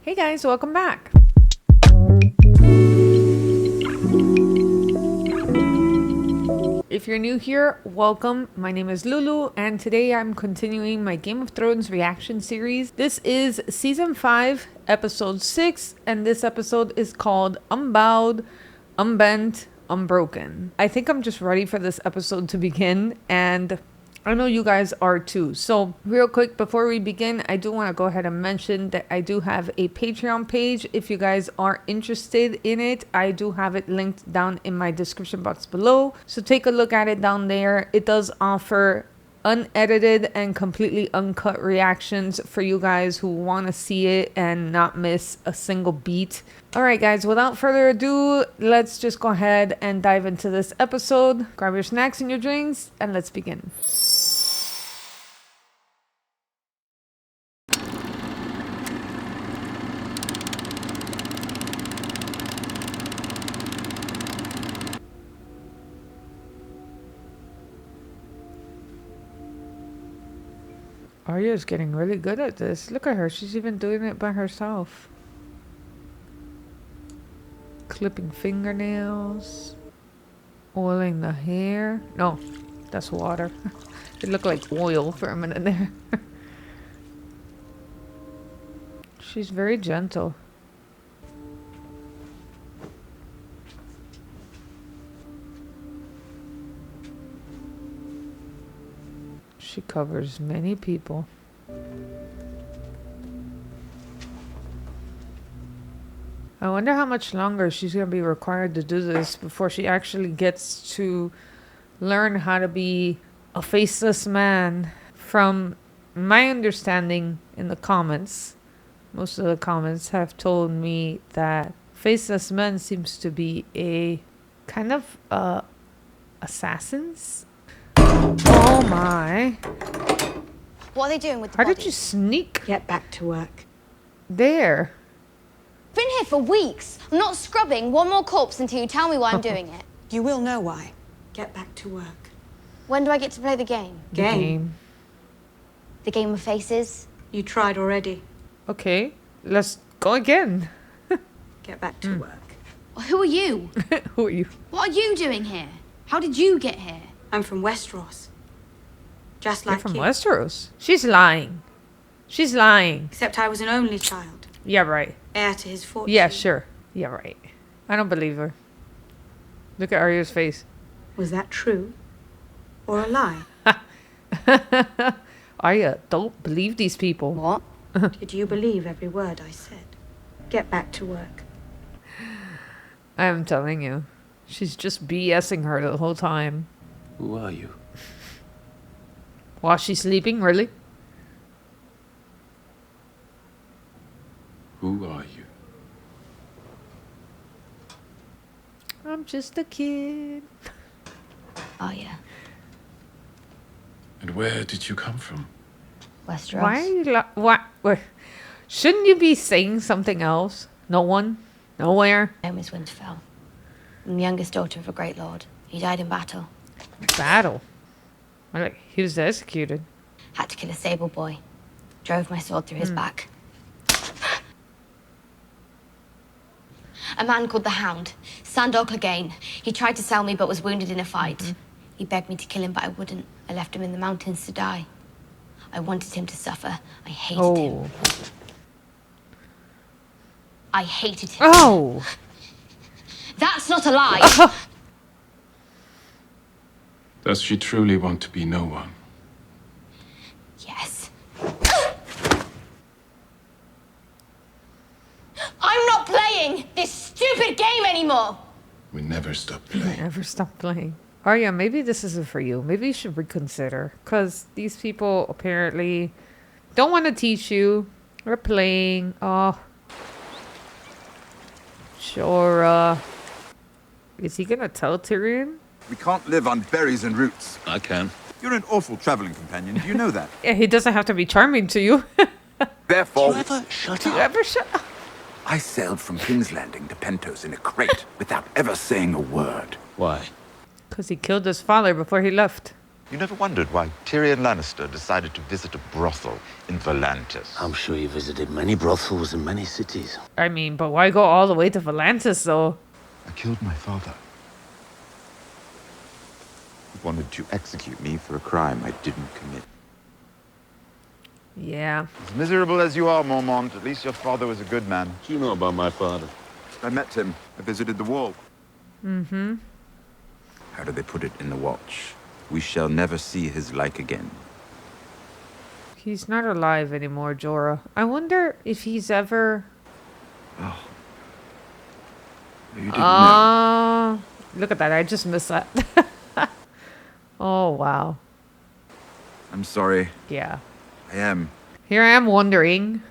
Hey guys, welcome back. If you're new here, welcome. My name is Lulu, and today I'm continuing my Game of Thrones reaction series. This is Season 5, Episode 6, and this episode is called Unbowed, Unbent, Unbroken. I think I'm just ready for this episode to begin, and I know you guys are too. So real quick, before we begin, I do want to go ahead and mention that I do have a Patreon page. If you guys are interested in it, I do have it linked down in my description box below. So take a look at it down there. It does offer unedited and completely uncut reactions for you guys who want to see it and not miss a single beat. All right, guys, without further ado, let's just go ahead and dive into this episode. Grab your snacks and your drinks, and let's begin. Arya's getting really good at this. Look at her. She's even doing it by herself. Clipping fingernails. Oiling the hair. No, that's water. It looked like oil for a minute there. She's very gentle. She covers many people. I wonder how much longer she's going to be required to do this before she actually gets to learn how to be a faceless man. From my understanding in the comments, most of the comments have told me that faceless men seems to be a kind of assassins. Oh my. What are they doing with the How body? did you sneak? Get back to work. There. Been here for weeks. I'm not scrubbing one more corpse until you tell me why I'm doing it. You will know why. Get back to work. When do I get to play the game? Game? The game of faces? You tried already. Okay, let's go again. Get back to work. Who are you? Who are you? What are you doing here? How did you get here? I'm from Westeros. Just You're like from you. Westeros. She's lying. She's lying. Except I was an only child. Yeah, right. Heir to his fortune. Yeah, sure. Yeah, right. I don't believe her. Look at Arya's face. Was that true? Or a lie? Arya, don't believe these people. What? Did you believe every word I said? Get back to work. I am telling you. She's just BSing her the whole time. Who are you? While she's sleeping, really? Who are you? I'm just a kid. Oh, yeah. And where did you come from? Westeros. Why are you what? Shouldn't you be saying something else? No one? Nowhere? My name is Winterfell. I'm the youngest daughter of a great lord. He died in battle. Battle. Like, he was executed. Had to kill a sable boy. Drove my sword through his back. A man called the Hound. Sandor Clegane. He tried to sell me but was wounded in a fight. He begged me to kill him, but I wouldn't. I left him in the mountains to die. I wanted him to suffer. I hated him. I hated him. Oh. That's not a lie. Does she truly want to be no one? Yes. I'm not playing this stupid game anymore. We never stop playing. Never stop playing. Arya, maybe this isn't for you. Maybe you should reconsider. Because these people apparently don't want to teach you. They're playing. Oh. Sure. Is he going to tell Tyrion? We can't live on berries and roots. I can. You're an awful traveling companion. Do you know that? Yeah, he doesn't have to be charming to you. Therefore, Shut Do you ever shut up? I sailed from King's Landing to Pentos in a crate without ever saying a word. Why? Because he killed his father before he left. You never wondered why Tyrion Lannister decided to visit a brothel in Volantis? I'm sure you visited many brothels in many cities. I mean, but why go all the way to Volantis, though? I killed my father. He wanted to execute me for a crime I didn't commit. Yeah. As miserable as you are, Mormont, at least your father was a good man. What do you know about my father? I met him. I visited the wall. Mm-hmm. How do they put it in the watch? We shall never see his like again. He's not alive anymore, Jorah. I wonder if he's ever... Oh. You didn't know. Look at that. I just missed that. Oh, wow. I'm sorry. Yeah. I am. Here I am wondering.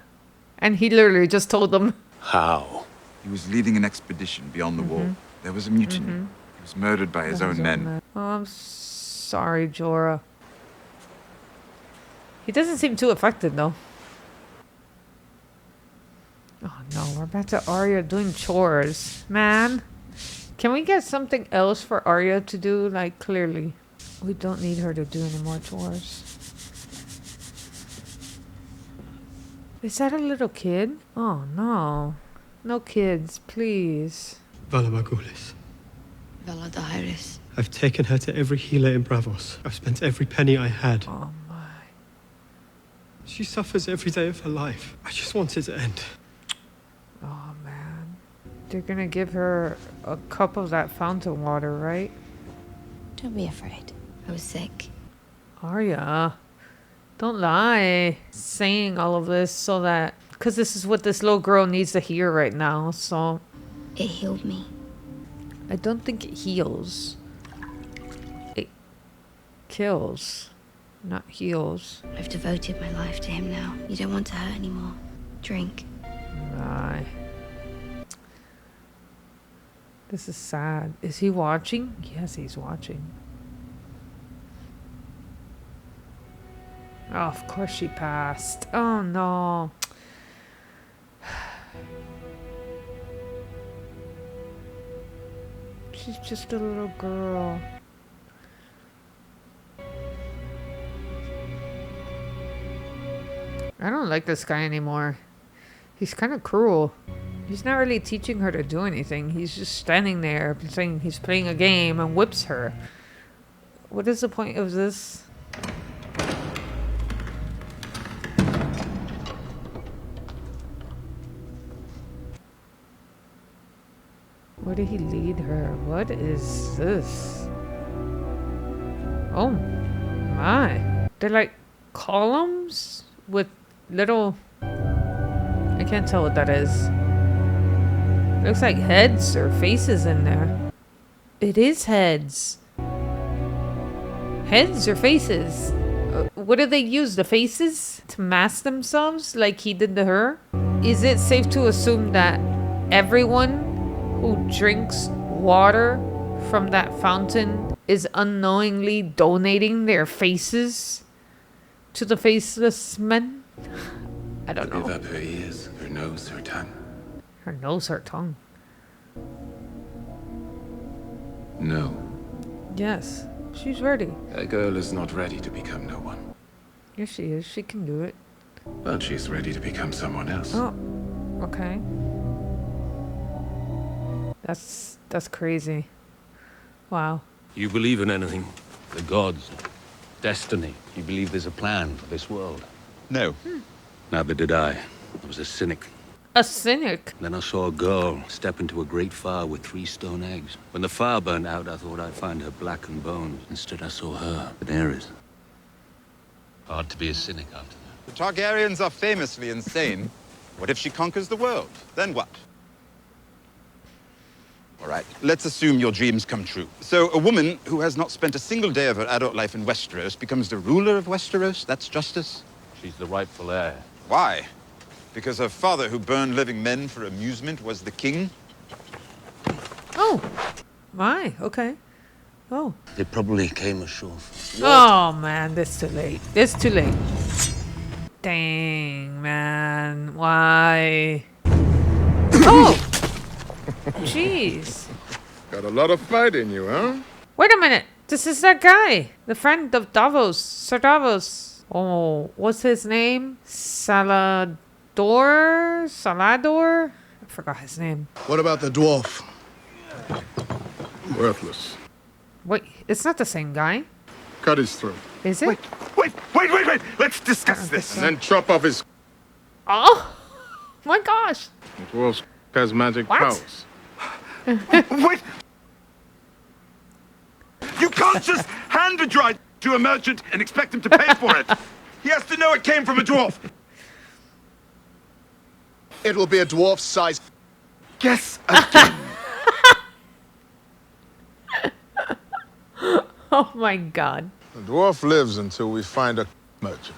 And he literally just told them. How? He was leading an expedition beyond the wall. There was a mutiny. He was murdered by his own men. Oh, I'm sorry, Jorah. He doesn't seem too affected, though. Oh, no. We're back to Arya doing chores. Man. Can we get something else for Arya to do? Like, clearly. We don't need her to do any more chores. Is that a little kid? Oh, no. No kids, please. Vala Margulis. Vala the Iris. I've taken her to every healer in Bravos. I've spent every penny I had. Oh, my. She suffers every day of her life. I just want it to end. Oh, man. They're gonna give her a cup of that fountain water, right? Don't be afraid. I was sick. Arya, don't lie. Saying all of this so that... Because this is what this little girl needs to hear right now, so... It healed me. I don't think it heals. It kills, not heals. I've devoted my life to him now. You don't want to hurt anymore. Drink. Aye. This is sad. Is he watching? Yes, he's watching. Oh, of course she passed. Oh, no. She's just a little girl. I don't like this guy anymore. He's kind of cruel. He's not really teaching her to do anything. He's just standing there saying he's playing a game and whips her. What is the point of this? Where did he lead her? What is this? Oh my. They're like columns with little... I can't tell what that is. Looks like heads or faces in there. It is heads. Heads or faces? What do they use? The faces? To mask themselves like he did to her? Is it safe to assume that everyone who drinks water from that fountain is unknowingly donating their faces to the faceless men? I don't know. Give up her ears, her nose, her tongue. Her nose, her tongue. No. Yes, she's ready. A girl is not ready to become no one. Yes, she is. She can do it. But she's ready to become someone else. Oh, okay. That's crazy. Wow. You believe in anything? The gods? Destiny? You believe there's a plan for this world? No. Neither did I. I was a cynic. A cynic. Then I saw a girl step into a great fire with 3 stone eggs. When the fire burned out, I thought I'd find her blackened bones. Instead, I saw her, Daenerys. Hard to be a cynic after that. The Targaryens are famously insane. What if she conquers the world? Then what? All right, let's assume your dreams come true. So a woman who has not spent a single day of her adult life in Westeros becomes the ruler of Westeros? That's justice? She's the rightful heir. Why? Because her father, who burned living men for amusement, was the king? Oh, my. Okay. Oh. They probably came ashore. Oh man, this too late. This too late. Dang, man. Why? Oh. Jeez. Got a lot of fight in you, huh? Wait a minute. This is that guy, the friend of Davos, Sir Davos. Oh, what's his name? Salador? I forgot his name. What about the dwarf? Worthless. Wait, it's not the same guy. Cut his throat. Is it? Wait! Let's discuss this. And then chop off his... Oh, my gosh. The dwarf has magic What? powers. Wait! You can't just hand a dry to a merchant and expect him to pay for it. He has to know it came from a dwarf. It will be a dwarf size. Guess again. Oh my god. The dwarf lives until we find a merchant.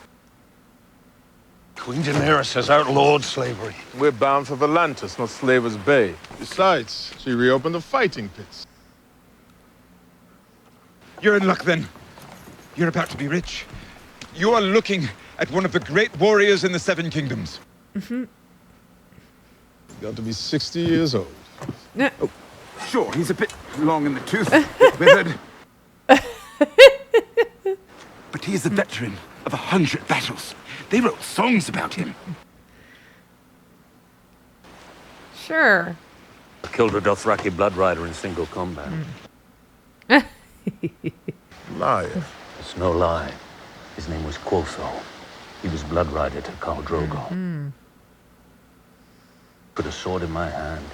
Queen Daenerys has outlawed slavery. We're bound for Volantis, not Slaver's Bay. Besides, she reopened the fighting pits. You're in luck then. You're about to be rich. You are looking at one of the great warriors in the Seven Kingdoms. Got to be 60 years old. Yeah. Oh, sure, he's a bit long in the tooth, withered. But he's a veteran of 100 battles. They wrote songs about him. Sure. Killed a Dothraki blood rider in single combat. Liar. It's no lie. His name was Quotho. He was blood rider to Khal Drogo. Put a sword in my hand,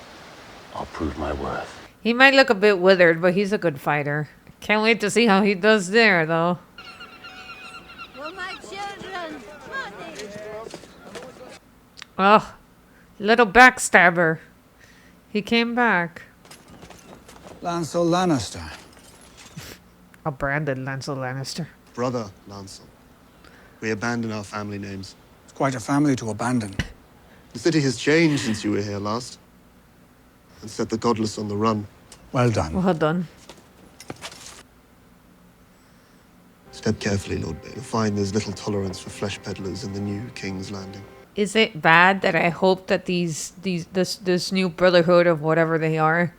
I'll prove my worth. He might look a bit withered, but he's a good fighter. Can't wait to see how he does there, though. For my children, money. Oh, little backstabber. He came back. Lancel Lannister. A branded Lancel Lannister. Brother Lancel. We abandon our family names. It's quite a family to abandon. The city has changed since you were here last. And set the godless on the run. Well done. Well done. Step carefully, Lord Bay. You'll find there's little tolerance for flesh peddlers in the new King's Landing. Is it bad that I hope that this new brotherhood of whatever they are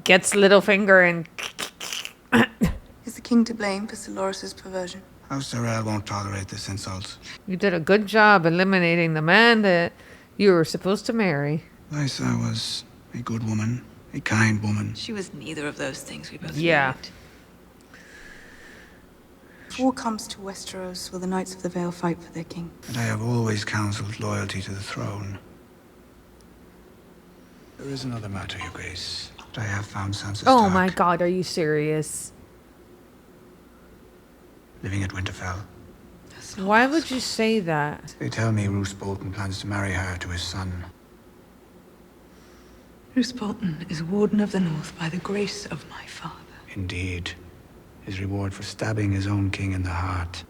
gets Littlefinger and Is the king to blame for Dolores' perversion? House Tyrell won't tolerate this insult. you did a good job eliminating the man that you were supposed to marry. Lysa was a good woman, a kind woman. She was neither of those things we both Yeah. needed. If war comes to Westeros, will the Knights of the Vale fight for their king? And I have always counseled loyalty to the throne. There is another matter, Your Grace. But I have found Sansa Stark Oh my god, are you serious? living at Winterfell. Why would you say that? They tell me Roose Bolton plans to marry her to his son. Roose Bolton is Warden of the North by the grace of my father. Indeed. His reward for stabbing his own king in the heart.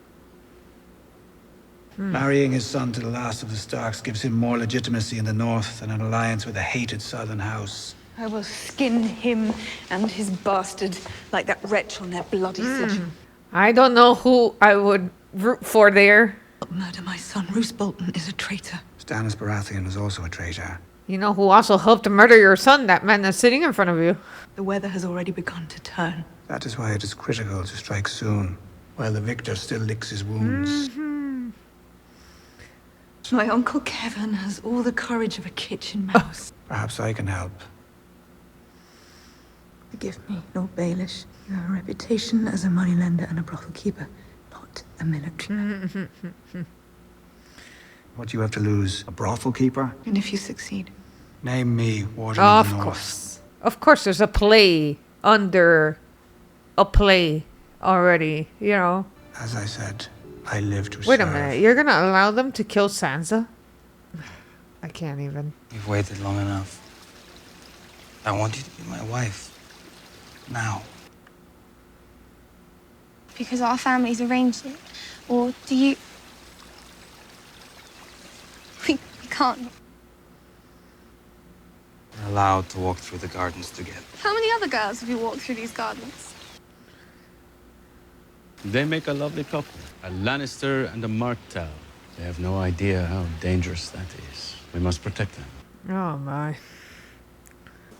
Marrying his son to the last of the Starks gives him more legitimacy in the north than an alliance with a hated southern house. I will skin him and his bastard like that wretch on their bloody sigil. I don't know who I would root for there. Murder my son. Roose Bolton is a traitor. Stannis Baratheon was also a traitor. You know who also helped to murder your son? That man that's sitting in front of you. The weather has already begun to turn. That is why it is critical to strike soon, while the victor still licks his wounds. My Uncle Kevin has all the courage of a kitchen mouse. Perhaps I can help. Forgive me, Lord Baelish. You have a reputation as a moneylender and a brothel keeper, not a military man. What do you have to lose? A brothel keeper? And if you succeed? Name me Warden of the Of North. course. Of course, there's a play under a play already, you know. As I said, I live to Wait serve. a minute, you're gonna allow them to kill Sansa? I can't even. You've waited long enough. I want you to be my wife. Now. Because our families arranged it? Or do you... We can't. We're allowed to walk through the gardens together. How many other girls have you walked through these gardens? They make a lovely couple. A Lannister and a Martell. They have no idea how dangerous that is. We must protect them. Oh my.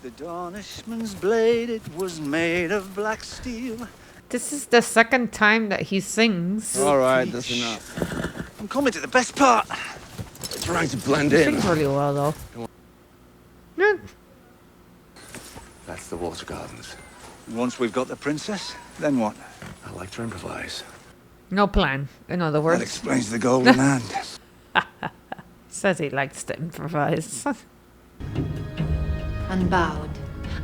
The Dornishman's blade, it was made of black steel. This is the second time that he sings. All right, that's enough. I'm coming to the best part. Trying to blend He in. sings really well, though. Yeah. That's the water gardens. Once we've got the princess, then what? I like to improvise. No plan, in other words. That explains the golden hand. Says he likes to improvise. Unbowed,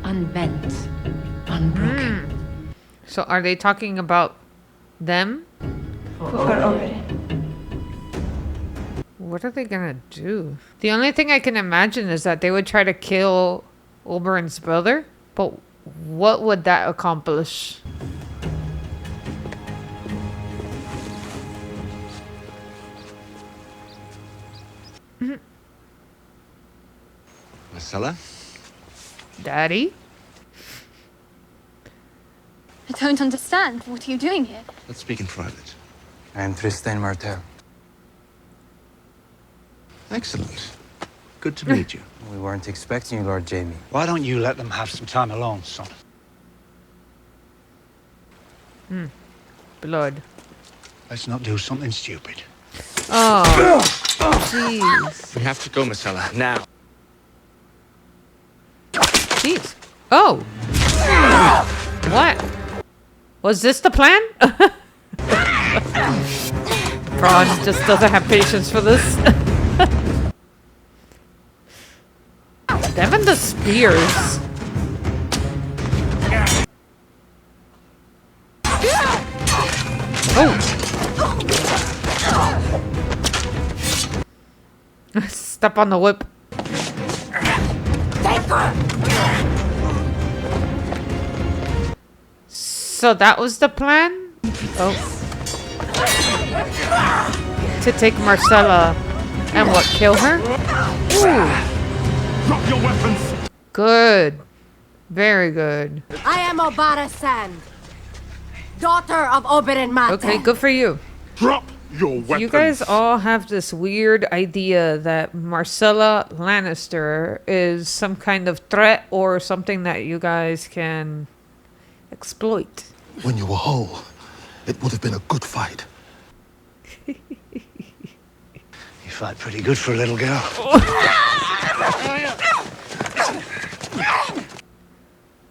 unbent, unbroken. So are they talking about them? What are they gonna do? The only thing I can imagine is that they would try to kill Oberyn's brother, but what would that accomplish? Marcella? Daddy? I don't understand. What are you doing here? Let's speak in private. I am Tristan Martel. Excellent. Good to meet you. We weren't expecting you, Lord Jamie. Why don't you let them have some time alone, son? Blood. Let's not do something stupid. Oh, jeez. We have to go, Marcella, now. Jeez. Oh. What? Was this the plan? Braun just doesn't have patience for this. Them and the spears. Oh. Step on the whip. So that was the plan? Oh. To take Marcella and what, kill her? Ooh. Drop your weapons! Good. Very good. I am Obara Sand, daughter of Oberyn Martell. Okay, good for you. Drop your weapons! You guys all have this weird idea that Marcella Lannister is some kind of threat or something that you guys can exploit. When you were whole, it would have been a good fight. You fight pretty good for a little girl.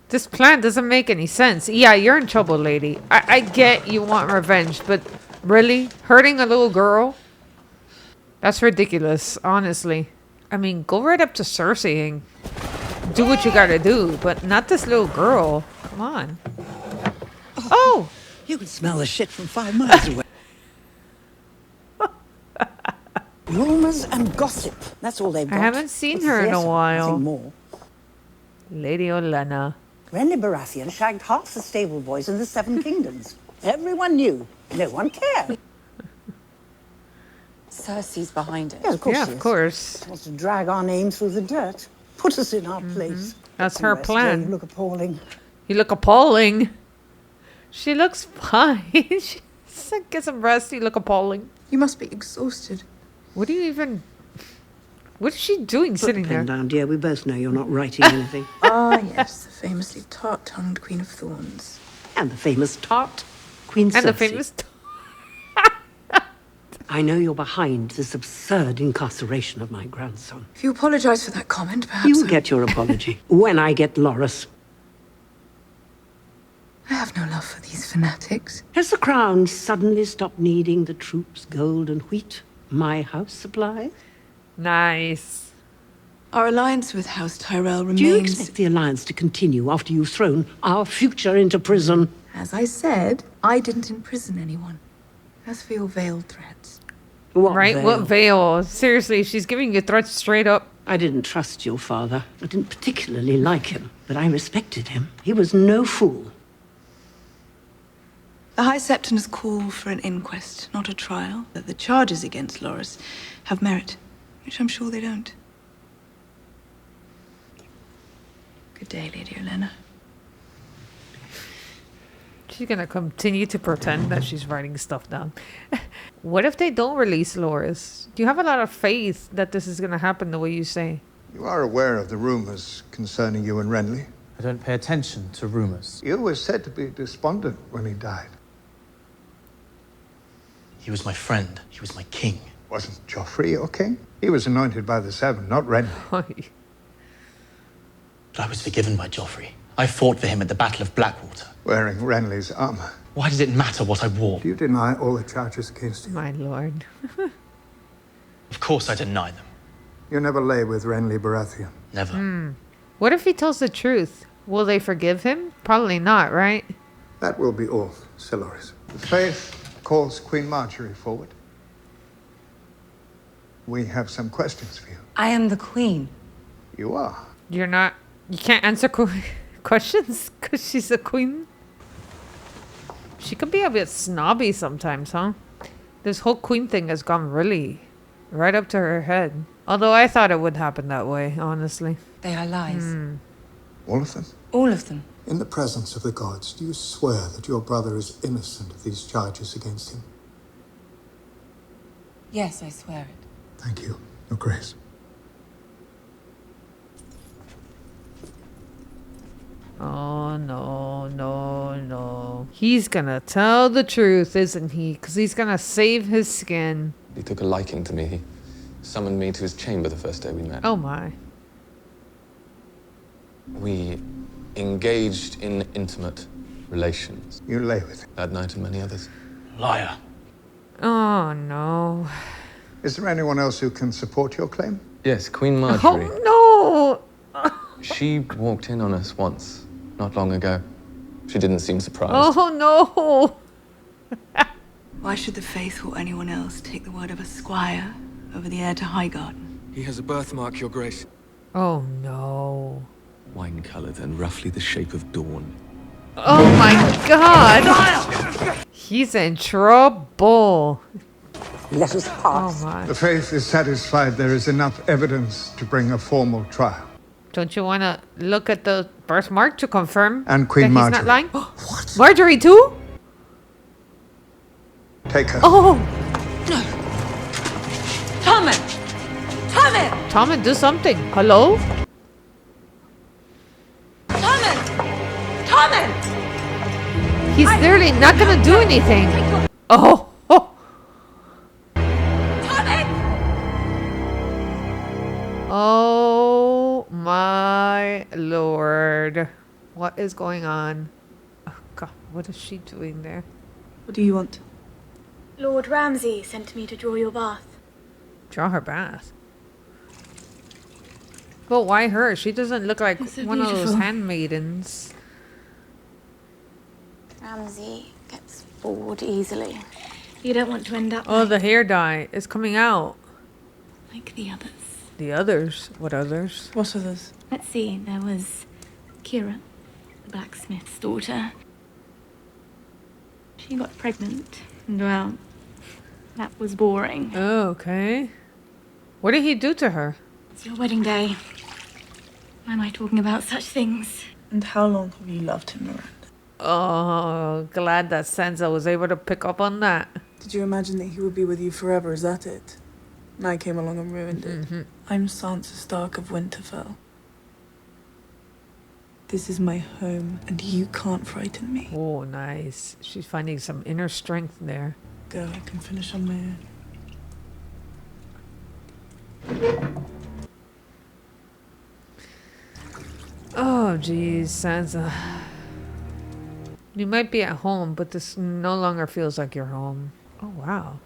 This plan doesn't make any sense. Yeah, you're in trouble, lady. I get you want revenge, but really? Hurting a little girl? That's ridiculous, honestly. I mean, go right up to Cersei and do what you gotta do, but not this little girl. Come on. Oh! You can smell the shit from 5 miles away. Rumors and gossip. That's all they've got. I haven't seen What's her in a this? while. Nothing more. Lady Olenna. Renly Baratheon shagged half the stable boys in the 7 Kingdoms. Everyone knew. No one cared. Cersei's behind it. Yeah, of course. Yeah, she of is. course. Wants to drag our name through the dirt. Put us in our place. That's The her rest, plan. You look appalling. You look appalling. She looks fine. She said, get some rest. You look appalling. You must be exhausted. What do you even... What is she doing Put sitting the pen there? down, dear. We both know you're not writing anything. Ah, yes, the famously tart-tongued Queen of Thorns. And the famous tart, Queen And the Cersei. famous... I know you're behind this absurd incarceration of my grandson. If you apologise for that comment, perhaps... You'll get your apology when I get Loras. I have no love for these fanatics. Has the crown suddenly stopped needing the troops' gold and wheat my house supplies? Nice. Our alliance with House Tyrell remains... Do you expect the alliance to continue after you've thrown our future into prison? As I said, I didn't imprison anyone. As for your veiled threats... What Right? veil? What veil? Seriously, she's giving you threats straight up. I didn't trust your father. I didn't particularly like him, but I respected him. He was no fool. The High Septon's call for an inquest, not a trial. That the charges against Loras have merit, which I'm sure they don't. Good day, Lady Olenna. She's gonna continue to pretend that she's writing stuff down. What if they don't release Loras? Do you have a lot of faith that this is gonna happen the way you say? You are aware of the rumors concerning you and Renly? I don't pay attention to rumors. You were said to be despondent when he died. He was my friend. He was my king. Wasn't Joffrey your king? He was anointed by the Seven, not Renly. But I was forgiven by Joffrey. I fought for him at the Battle of Blackwater. Wearing Renly's armor. Why does it matter what I wore? Do you deny all the charges against you? My lord. Of course I deny them. You never lay with Renly Baratheon? Never. What if he tells the truth? Will they forgive him? Probably not, right? That will be all, Sir Loris. The Faith calls Queen Marjorie forward. We have some questions for you. I am the queen. You are. You're not... You can't answer questions because she's a queen? She can be a bit snobby sometimes, huh? This whole queen thing has gone really right up to her head. Although I thought it would happen that way, honestly. They are lies. All of them? All of them. In the presence of the gods, do you swear that your brother is innocent of these charges against him? Yes, I swear it. Thank you, Your Grace. Oh, no, no, no. He's gonna tell the truth, isn't he? Because he's gonna save his skin. He took a liking to me. He summoned me to his chamber the first day we met. Oh, my. We engaged in intimate relations. You lay with him? That night and many others. Liar. Oh, no. Is there anyone else who can support your claim? Yes, Queen Marjorie. Oh, no! She walked in on us once, not long ago. She didn't seem surprised. Oh, no! Why should the Faith or anyone else take the word of a squire over the heir to Highgarden? He has a birthmark, Your Grace. Oh, no. Wine-coloured and roughly the shape of dawn. Oh, my God! He's in trouble. Let us pass. Oh, my. The Faith is satisfied there is enough evidence to bring a formal trial. Don't you want to look at the birthmark to confirm And Queen that he's not Marjorie. lying? What? Marjorie too? Take her. Oh! Tommen! Tommen! Tommen, do something. Hello? Tommen! Tommen! He's literally not gonna do anything. Oh! Oh my lord. What is going on? Oh god, what is she doing there? What do you want? Lord Ramsay sent me to draw your bath. Draw her bath. But why her? She doesn't look like It's so one of those beautiful. handmaidens. Ramsay gets bored easily. You don't want to end up Oh, the hair dye is coming out. like the others. The others? What others? What others? Let's see, there was Kira, the blacksmith's daughter. She got pregnant, and well, that was boring. Oh, okay. What did he do to her? It's your wedding day. Why am I talking about such things? And how long have you loved him, Miranda? Oh, glad that Sansa was able to pick up on that. Did you imagine that he would be with you forever? Is that it? And I came along and ruined it. I'm Sansa Stark of Winterfell. This is my home, and you can't frighten me. Oh, nice. She's finding some inner strength there. Go, I can finish on my own. Oh, geez, Sansa. You might be at home, but this no longer feels like your home. Oh, wow.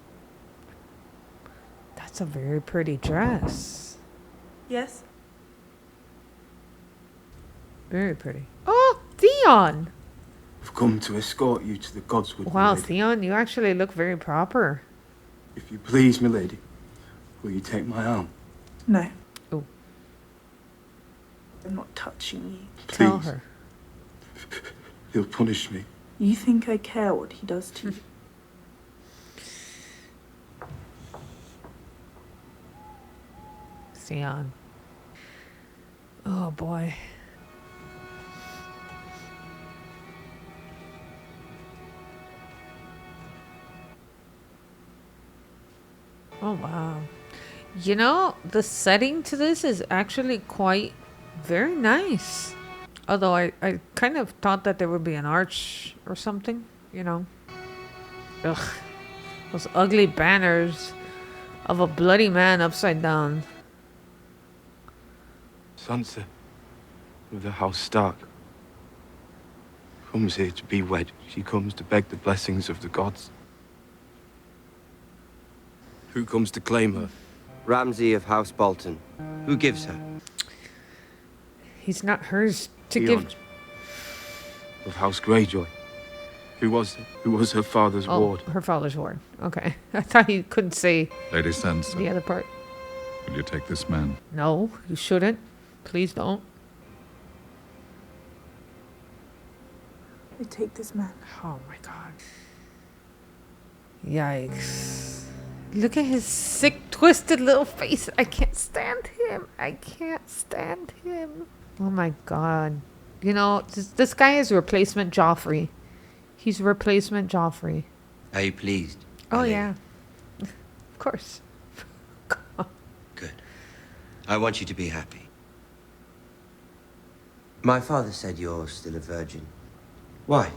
That's a very pretty dress. Yes? Very pretty. Oh, Theon! I've come to escort you to the Godswood. Wow, milady. Theon, you actually look very proper. If you please, milady, will you take my arm? No. Oh. I'm not touching you. Tell Please. her. He'll punish me. You think I care what he does to you? Theon. Oh, boy. Oh, wow. You know, the setting to this is actually quite very nice. Although I kind of thought that there would be an arch or something, you know. Ugh. Those ugly banners of a bloody man upside down. Sansa of the House Stark comes here to be wed. She comes to beg the blessings of the gods. Who comes to claim her? Ramsay of House Bolton. Who gives her? He's not hers to Beyond. give. Of House Greyjoy. Who was her father's ward? Her father's ward. Okay. I thought he couldn't say Lady Sansa, the other part. will you take this man? No, you shouldn't. Please don't. You take this man. Oh my god. Yikes. Look at his sick, twisted little face. I can't stand him. I can't stand him. Oh my god. You know, this guy is replacement Joffrey. He's replacement Joffrey. Are you pleased? Oh yeah. Of course. Good. I want you to be happy. My father said you're still a virgin. Why?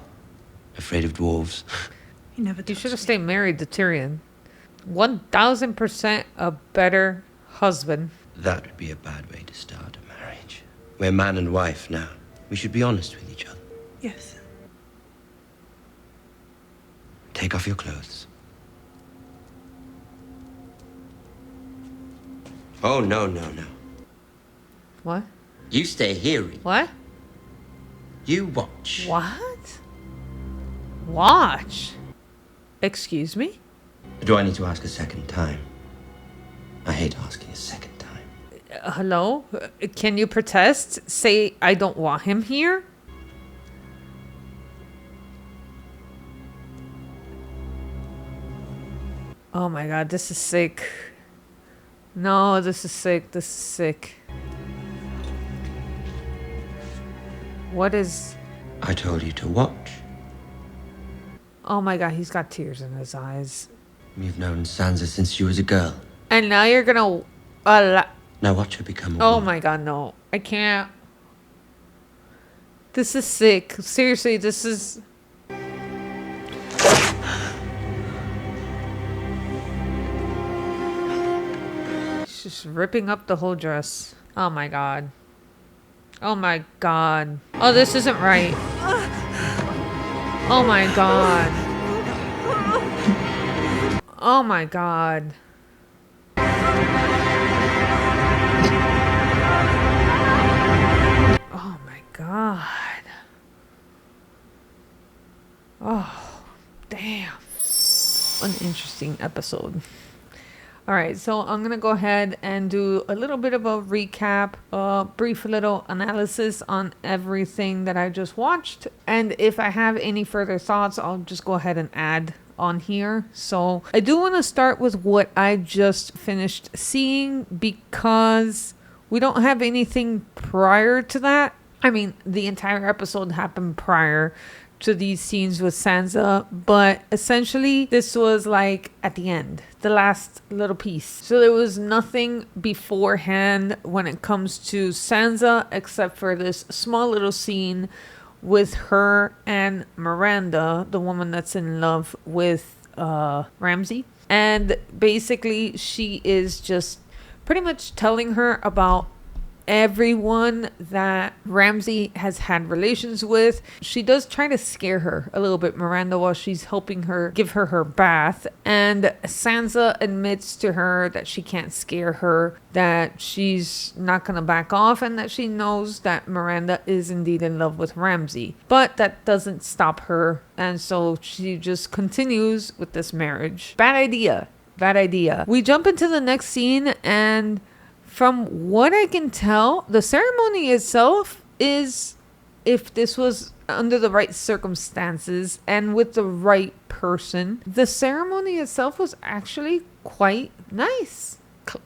Afraid of dwarves? He never You should have stayed married to Tyrion. 1000% a better husband. That would be a bad way to start a marriage. We're man and wife now. We should be honest with each other. Yes. Take off your clothes. Oh, no, no, no. What? You stay here. What? You watch. What? Watch? Excuse me? Do I need to ask a second time? I hate asking a second time. Hello? Can you protest? Say I don't want him here? Oh my god, this is sick. No, this is sick. This is sick. What is... I told you to watch. Oh my god, he's got tears in his eyes. You've known Sansa since she was a girl. And now you're gonna... Now watch her become a oh woman. my god, no. I can't. This is sick. Seriously, this is... She's just ripping up the whole dress. Oh my god. Oh my god. Oh, this isn't right. Oh my god. Oh my god. Oh my god. Oh, damn. An interesting episode. Alright, so I'm going to go ahead and do a little bit of a recap, a brief little analysis on everything that I just watched. And if I have any further thoughts, I'll just go ahead and add on here. So I do want to start with what I just finished seeing because we don't have anything prior to that. I mean, the entire episode happened prior to these scenes with Sansa, but essentially this was like at the end, the last little piece. So there was nothing beforehand when it comes to Sansa except for this small little scene with her and Miranda, the woman that's in love with Ramsay. And basically she is just pretty much telling her about everyone that Ramsay has had relations with. She does try to scare her a little bit, Miranda, while she's helping her give her her bath. And Sansa admits to her that she can't scare her, that she's not going to back off, and that she knows that Miranda is indeed in love with Ramsay. But that doesn't stop her. And so she just continues with this marriage. Bad idea. Bad idea. We jump into the next scene, and from what I can tell, the ceremony itself is, if this was under the right circumstances and with the right person, the ceremony itself was actually quite nice.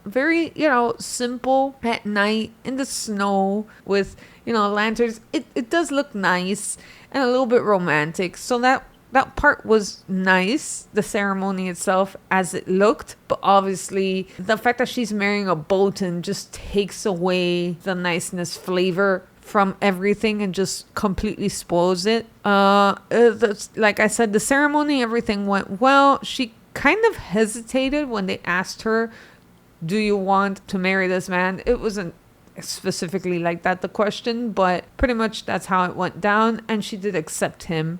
Very, simple at night in the snow with, lanterns. It does look nice and a little bit romantic. So that that part was nice, the ceremony itself as it looked, but obviously the fact that she's marrying a Bolton just takes away the niceness flavor from everything and just completely spoils it. Like I said, the ceremony, everything went well. She kind of hesitated when they asked her, do you want to marry this man? It wasn't specifically like that, the question, but pretty much that's how it went down, and she did accept him.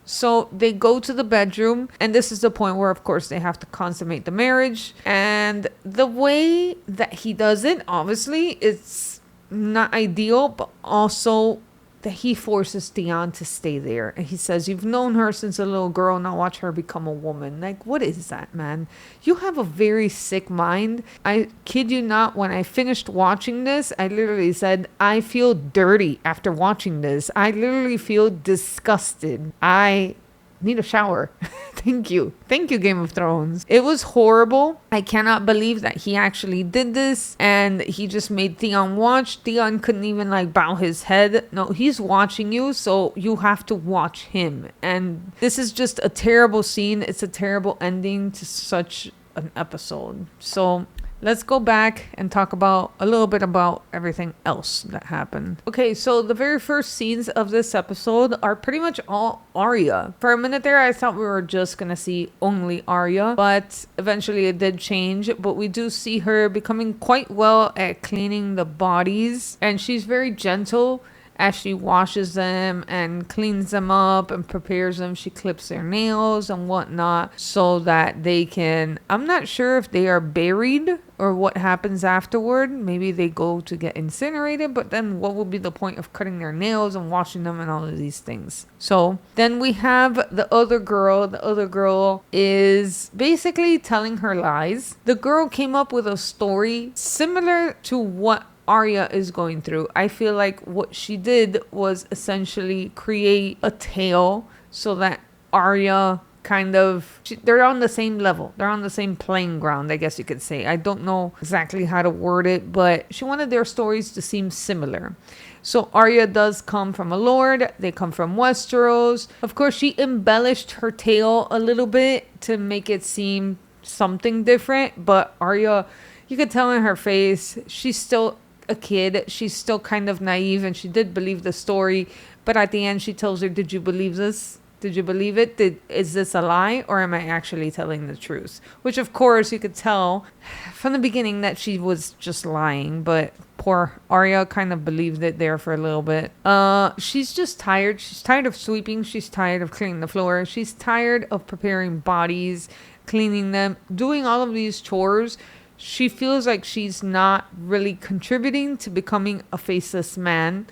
So they go to the bedroom, and this is the point where, of course, they have to consummate the marriage. And the way that he does it, obviously, it's not ideal, but also that he forces Theon to stay there. And he says, you've known her since a little girl, now watch her become a woman. Like, what is that, man? You have a very sick mind. I kid you not, when I finished watching this, I literally said, I feel dirty after watching this. I literally feel disgusted. I need a shower. Thank you, Game of Thrones. It was horrible. I cannot believe that he actually did this, and he just made Theon watch. Theon couldn't even like bow his head. No, he's watching you, so you have to watch him. And this is just a terrible scene. It's a terrible ending to such an episode. So let's go back and talk about a little bit about everything else that happened. Okay, so the very first scenes of this episode are pretty much all Arya. For a minute there, I thought we were just gonna see only Arya, but eventually it did change. But we do see her becoming quite well at cleaning the bodies, and she's very gentle as she washes them and cleans them up and prepares them. She clips their nails and whatnot so that they can, I'm not sure if they are buried or what happens afterward. Maybe they go to get incinerated, but then what would be the point of cutting their nails and washing them and all of these things? So then we have the other girl. The other girl is basically telling her lies. The girl came up with a story similar to what Arya is going through. I feel like what she did was essentially create a tale so that Arya kind of, they're on the same level. They're on the same playing ground, I guess you could say. I don't know exactly how to word it, but she wanted their stories to seem similar. So Arya does come from a lord. They come from Westeros. Of course, she embellished her tale a little bit to make it seem something different, but Arya, you could tell in her face, she's still a kid. She's still kind of naive, and she did believe the story, but at the end she tells her, did you believe this? Did you believe it? Is this a lie, or am I actually telling the truth? Which of course you could tell from the beginning that she was just lying, but poor Arya kind of believed it there for a little bit. She's just tired. She's tired of sweeping. She's tired of cleaning the floor. She's tired of preparing bodies, cleaning them, doing all of these chores. She feels like she's not really contributing to becoming a faceless man.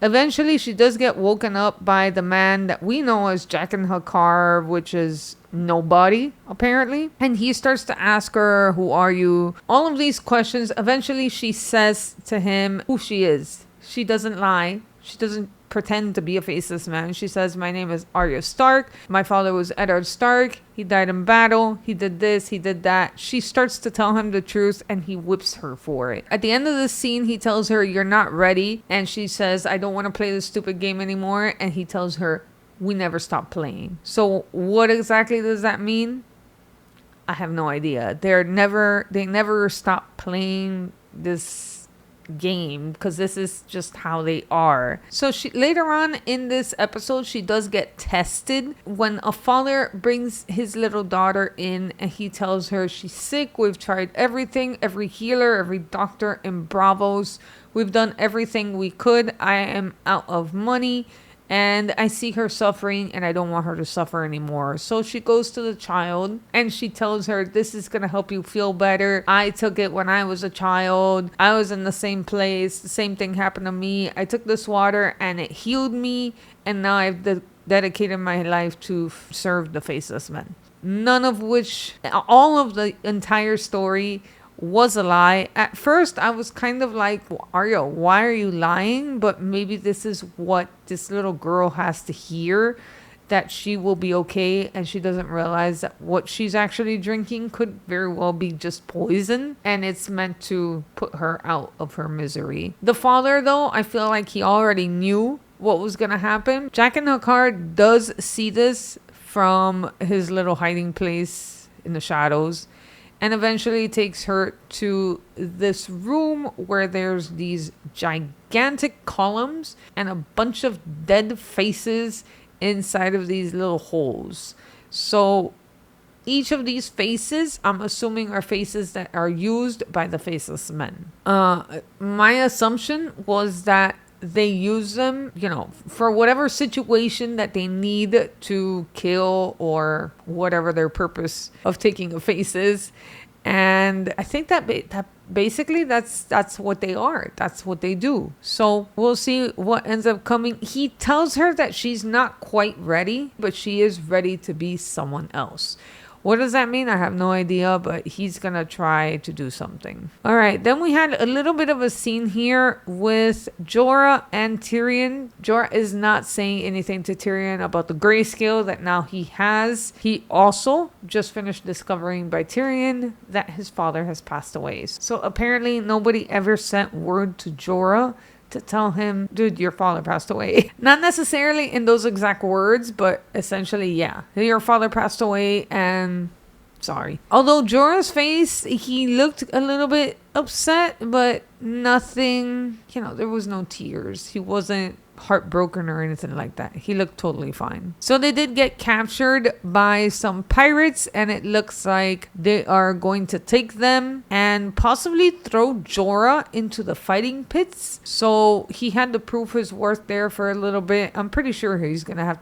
Eventually, she does get woken up by the man that we know as Jaqen H'ghar, which is nobody, apparently. And he starts to ask her, who are you? All of these questions. Eventually, she says to him who she is. She doesn't lie. She doesn't pretend to be a faceless man. She says, my name is Arya Stark. My father was Eddard Stark. He died in battle. He did this. He did that. She starts to tell him the truth, and he whips her for it. At the end of the scene, he tells her, you're not ready. And she says, I don't want to play this stupid game anymore. And he tells her, we never stop playing. So what exactly does that mean? I have no idea. They never stop playing this game, because this is just how they are. So she later on in this episode, she does get tested when a father brings his little daughter in, and he tells her she's sick. We've tried everything, every healer, every doctor in Bravos. We've done everything we could. I am out of money, and I see her suffering, and I don't want her to suffer anymore. So she goes to the child, and she tells her, this is going to help you feel better. I took it when I was a child. I was in the same place. The same thing happened to me. I took this water, and it healed me, and now I've dedicated my life to serve the faceless men. None of which, all of the entire story was a lie. At first, I was kind of like, well, Arya, why are you lying? But maybe this is what this little girl has to hear, that she will be okay, and she doesn't realize that what she's actually drinking could very well be just poison, and it's meant to put her out of her misery. The father, though, I feel like he already knew what was going to happen. Jaqen H'ghar does see this from his little hiding place in the shadows and eventually takes her to this room where there's these gigantic columns and a bunch of dead faces inside of these little holes. So each of these faces, I'm assuming, are faces that are used by the faceless men. My assumption was that they use them, for whatever situation that they need to kill or whatever their purpose of taking a face is. And I think that basically that's what they are. That's what they do. So we'll see what ends up coming. He tells her that she's not quite ready, but she is ready to be someone else. What does that mean? I have no idea, but he's gonna try to do something. All right, then we had a little bit of a scene here with Jorah and Tyrion. Jorah is not saying anything to Tyrion about the grayscale that now he has. He also just finished discovering by Tyrion that his father has passed away. So apparently nobody ever sent word to Jorah to tell him, dude, your father passed away. Not necessarily in those exact words, but essentially, yeah. Your father passed away and sorry. Although Jorah's face, he looked a little bit upset, but nothing, there was no tears. He wasn't heartbroken or anything like that. He looked totally fine. So they did get captured by some pirates, and it looks like they are going to take them and possibly throw Jorah into the fighting pits. So he had to prove his worth there for a little bit. I'm pretty sure he's gonna have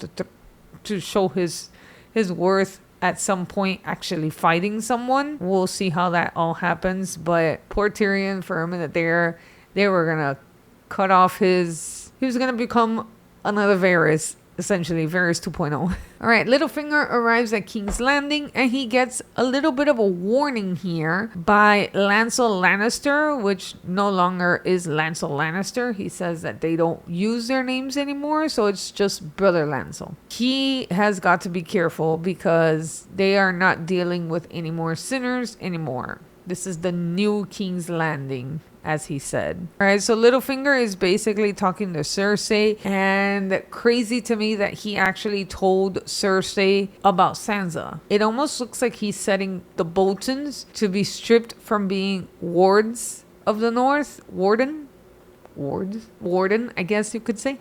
to show his worth at some point actually fighting someone. We'll see how that all happens, but poor Tyrion, for a minute there, they were gonna cut off he was going to become another Varys, essentially, Varys 2.0. All right, Littlefinger arrives at King's Landing, and he gets a little bit of a warning here by Lancel Lannister, which no longer is Lancel Lannister. He says that they don't use their names anymore, so it's just Brother Lancel. He has got to be careful because they are not dealing with any more sinners anymore. This is the new King's Landing, as he said. All right, so Littlefinger is basically talking to Cersei, and crazy to me that he actually told Cersei about Sansa. It almost looks like he's setting the Boltons to be stripped from being wards of the North. Warden, I guess you could say,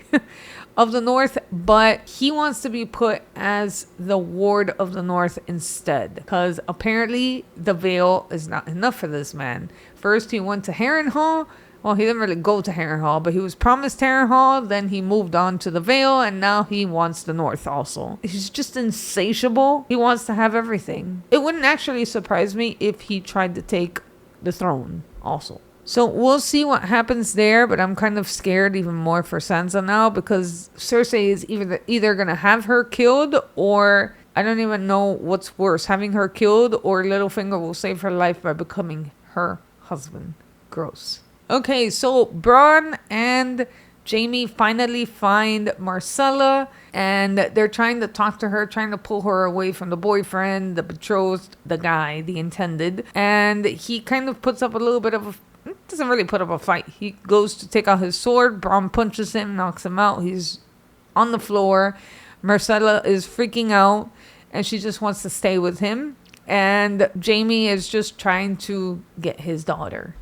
of the North, but he wants to be put as the ward of the North instead, because apparently the veil is not enough for this man. First he went to Harrenhal. Well, he didn't really go to Harrenhal, but he was promised Harrenhal, then he moved on to the Vale, and now he wants the North also. He's just insatiable. He wants to have everything. It wouldn't actually surprise me if he tried to take the throne also. So we'll see what happens there, but I'm kind of scared even more for Sansa now, because Cersei is either going to have her killed, or I don't even know what's worse, having her killed, or Littlefinger will save her life by becoming her husband. Gross. Okay, so Bronn and Jaime finally find Marcella, and they're trying to talk to her, trying to pull her away from the boyfriend, the betrothed, the guy, the intended. And he kind of puts up a little bit of doesn't really put up a fight. He goes to take out his sword. Bronn punches him, knocks him out. He's on the floor. Marcella is freaking out, and she just wants to stay with him. And Jaime is just trying to get his daughter,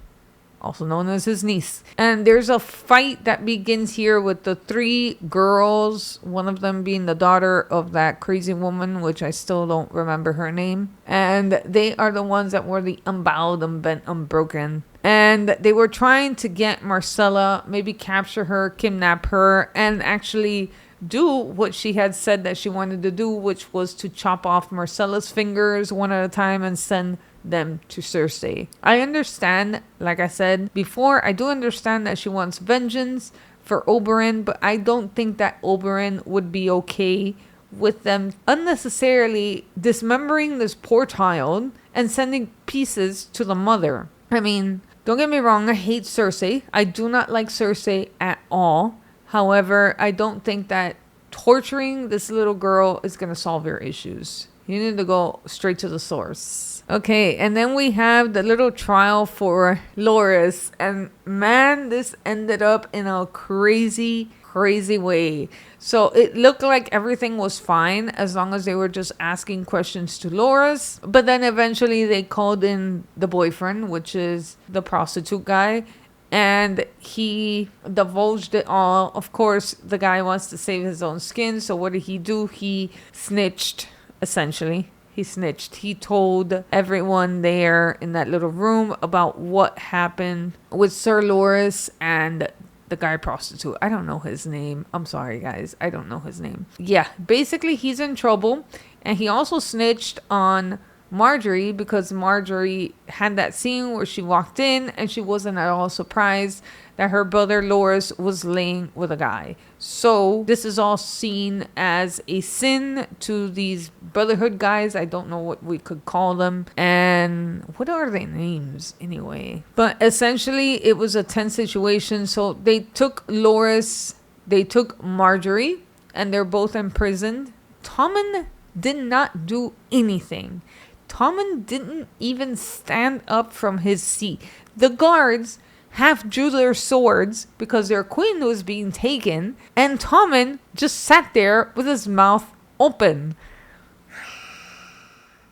also known as his niece. And there's a fight that begins here with the three girls, one of them being the daughter of that crazy woman, which I still don't remember her name. And they are the ones that were the Unbowed, Unbent, Unbroken. And they were trying to get Marcella, maybe capture her, kidnap her, and actually do what she had said that she wanted to do, which was to chop off Marcella's fingers one at a time and send them to Cersei. I understand, like I said before, I do understand that she wants vengeance for Oberyn, but I don't think that Oberyn would be okay with them unnecessarily dismembering this poor child and sending pieces to the mother. I mean, don't get me wrong, I hate Cersei. I do not like Cersei at all. However, I don't think that torturing this little girl is going to solve your issues. You need to go straight to the source. Okay, and then we have the little trial for Loris. And man, this ended up in a crazy way. So it looked like everything was fine as long as they were just asking questions to Loris. But then eventually they called in the boyfriend, which is the prostitute guy. And he divulged it all. Of course, the guy wants to save his own skin. So what did he do? He snitched, essentially. He snitched. He told everyone there in that little room about what happened with Sir Loris and the guy prostitute. I don't know his name. I'm sorry, guys. I don't know his name. Yeah, basically he's in trouble. And he also snitched on Marjorie because Marjorie had that scene where she walked in and she wasn't at all surprised that her brother Loris was laying with a guy. So this is all seen as a sin to these Brotherhood guys. I don't know what we could call them. And what are their names anyway? But essentially it was a tense situation. So they took Loris, they took Marjorie, and they're both imprisoned. Tommen did not do anything. Tommen didn't even stand up from his seat. The guards half drew their swords because their queen was being taken, and Tommen just sat there with his mouth open.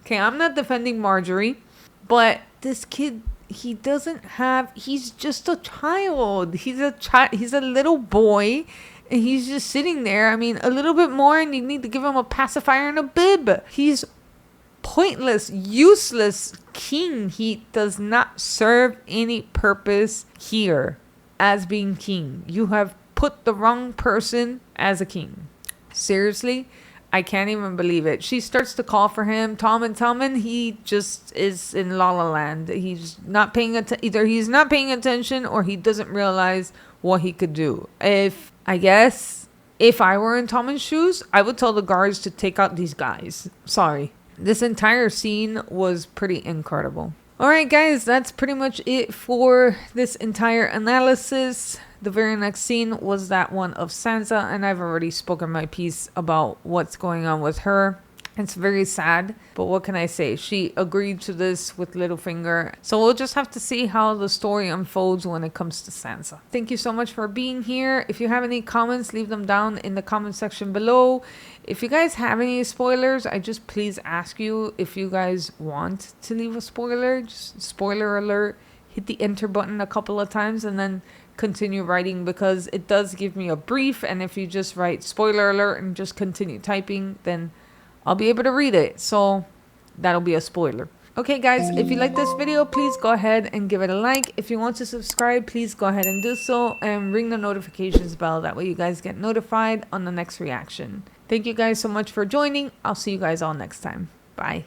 Okay, I'm not defending Marjorie, but this kid, he's just a child. He's a little boy, and he's just sitting there. I mean, a little bit more and you need to give him a pacifier and a bib. He's pointless, useless king. He does not serve any purpose here as being king. You have put the wrong person as a king. Seriously, I can't even believe it. She starts to call for him. Tommen, he just is in La La Land. He's not paying attention. Either he's not paying attention or he doesn't realize what he could do. If I were in Tommen's shoes, I would tell the guards to take out these guys. Sorry. This entire scene was pretty incredible. Alright guys, that's pretty much it for this entire analysis. The very next scene was that one of Sansa, and I've already spoken my piece about what's going on with her. It's very sad, but what can I say? She agreed to this with Littlefinger. So we'll just have to see how the story unfolds when it comes to Sansa. Thank you so much for being here. If you have any comments, leave them down in the comment section below. If you guys have any spoilers, I just please ask you if you guys want to leave a spoiler. Just spoiler alert. Hit the enter button a couple of times and then continue writing, because it does give me a brief. And if you just write spoiler alert and just continue typing, then I'll be able to read it. So that'll be a spoiler. Okay guys, if you like this video, please go ahead and give it a like. If you want to subscribe, please go ahead and do so, and ring the notifications bell. That way you guys get notified on the next reaction. Thank you guys so much for joining. I'll see you guys all next time. Bye.